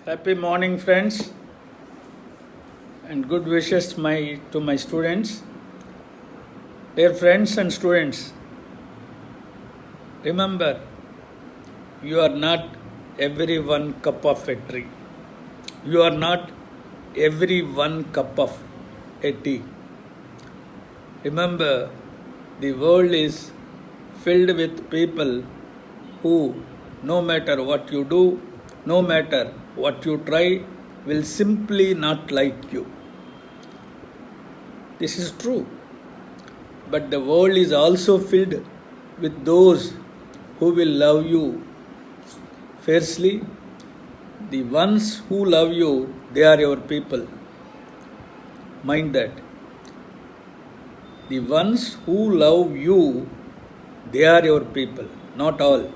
Happy morning, friends, and good wishes to my students. Dear friends and students, remember you are not every one cup of a tree. You are not every one cup of a tea. Remember, the world is filled with people who, no matter what you do, no matter what you try, will simply not like you. This is true. But the world is also filled with those who will love you fiercely. The ones who love you, they are your people. Mind that. The ones who love you, they are your people, not all.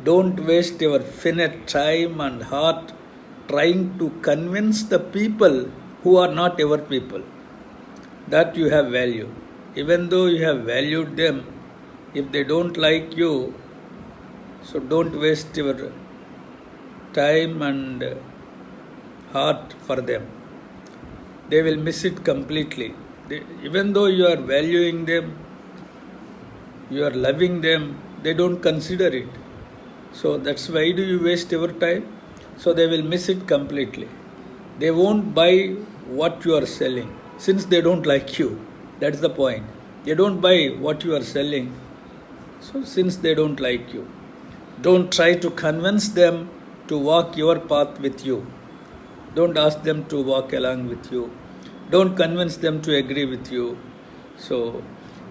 Don't waste your finite time and heart trying to convince the people who are not your people that you have value. Even though you have valued them, if they don't like you, so don't waste your time and heart for them. They will miss it completely. Even though you are valuing them, you are loving them, they don't consider it. So that's why do you waste your time? So they will miss it completely. They won't buy what you are selling since they don't like you. That's the point. They don't buy what you are selling. So since they don't like you, don't try to convince them to walk your path with you. Don't ask them to walk along with you. Don't convince them to agree with you. So,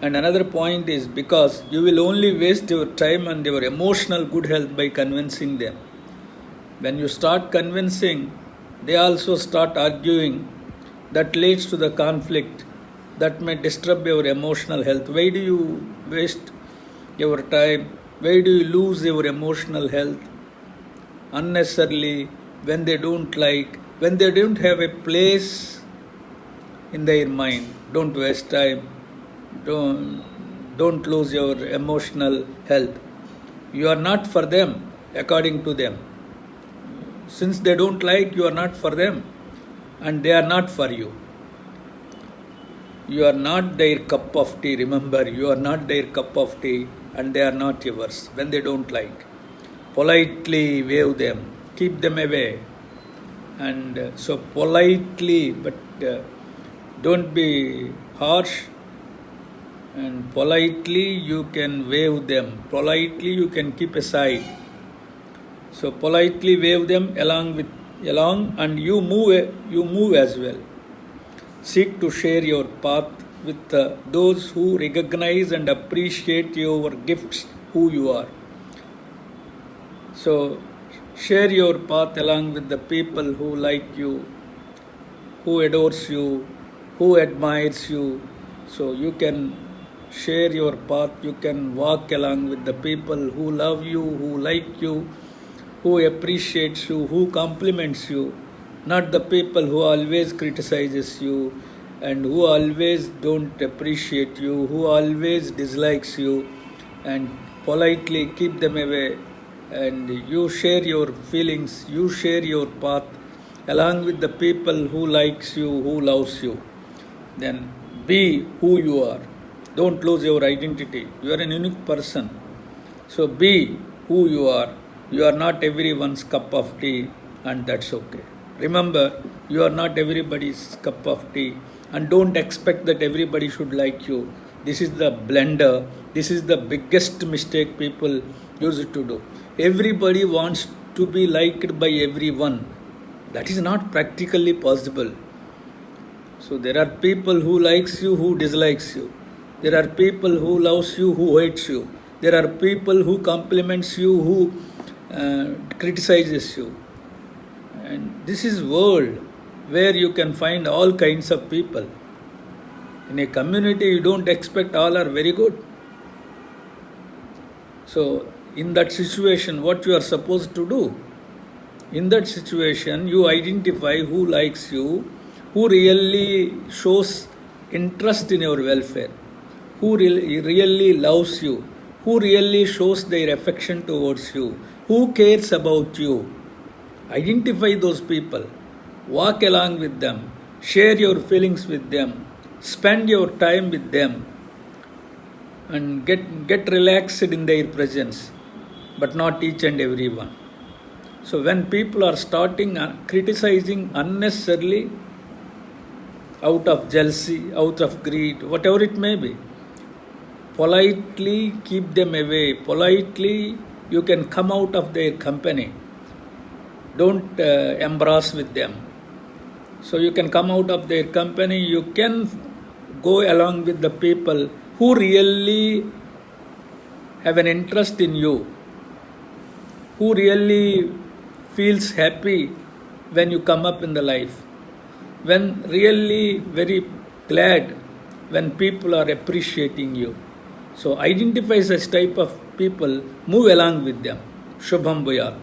and another point is because you will only waste your time and your emotional good health by convincing them. When you start convincing, they also start arguing. That leads to the conflict that may disturb your emotional health. Why do you waste your time? Why do you lose your emotional health unnecessarily when they don't like, when they don't have a place in their mind? Don't waste time. Don't lose your emotional health. You are not for them according to them. Since they don't like, you are not for them and they are not for you. You are not their cup of tea. Remember, you are not their cup of tea and they are not yours when they don't like. Politely wave them, keep them away. And so politely, but don't be harsh. And politely you can wave them. Politely you can keep aside. So politely wave them along and you move as well. Seek to share your path with those who recognize and appreciate your gifts, who you are. So share your path along with the people who like you, who adores you, who admires you. So you can share your path, you can walk along with the people who love you, who like you, who appreciates you, who compliments you, not the people who always criticizes you and who always don't appreciate you, who always dislikes you, and politely keep them away. And you share your feelings, you share your path along with the people who likes you, who loves you. Then be who you are. Don't lose your identity. You are an unique person. So be who you are. You are not everyone's cup of tea and that's okay. Remember, you are not everybody's cup of tea and don't expect that everybody should like you. This is the blender. This is the biggest mistake people use to do. Everybody wants to be liked by everyone. That is not practically possible. So there are people who likes you, who dislikes you. There are people who loves you, who hates you. There are people who compliments you, who criticizes you. And this is world where you can find all kinds of people. In a community, you don't expect all are very good. So in that situation, what you are supposed to do? In that situation, you identify who likes you, who really shows interest in your welfare, who really loves you, who really shows their affection towards you, who cares about you. Identify those people, walk along with them, share your feelings with them, spend your time with them, and get relaxed in their presence, but not each and every one. So when people are starting criticizing unnecessarily out of jealousy, out of greed, whatever it may be, politely keep them away. Politely, you can come out of their company. Don't embrace with them. So you can come out of their company. You can go along with the people who really have an interest in you, who really feels happy when you come up in the life, when really very glad when people are appreciating you. So identify such type of people, move along with them. Shubham Bhuyat.